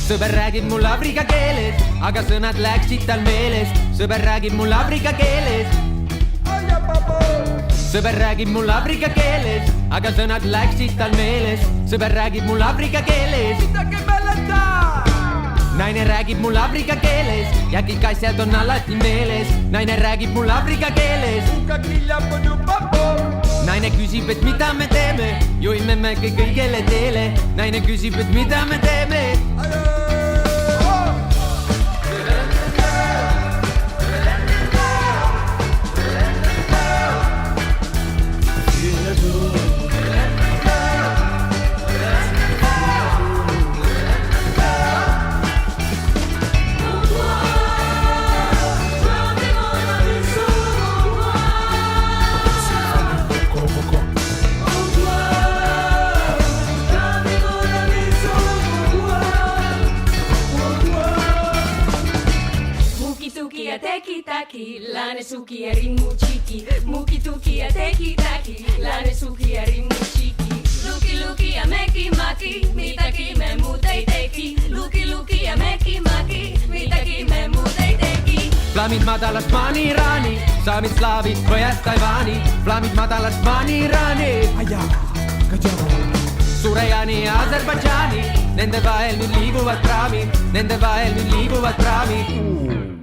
Sõber räägib mul aafrika keeles, aga sõnad läksid tal meelest. Sõber räägib mul aafrika keeles. Sõber räägib mul aafrika keeles, aga sõnad läksid tal meelest. Sõber räägib mul aafrika keeles. Naine räägib mul aafrika keeles ja kõik asjad on alati meeles. Naine räägib mul aafrika keeles. Naine küsib, et mida me teeme, juhime me kõik õigele teele. Naine küsib, et mida me teeme. Teki-täki, lääne suki ja rimmu chiki. Muki-tuki ja teki-täki, lääne suki ja rimmu chiki. Luki-luki ja meki-maki, midagi me muud ei teki. Luki-luki ja meki-maki, midagi me muud ei teki. Flaamid madalast Maani-Iraani, saamid slaavid põhjast Taiwani. Flaamid madalast Maani-Iraani, Surejani ja Aserbaidžaani. Nende vahel nüüd liiguvad praamid, nende vahel nüüd liiguvad praamid.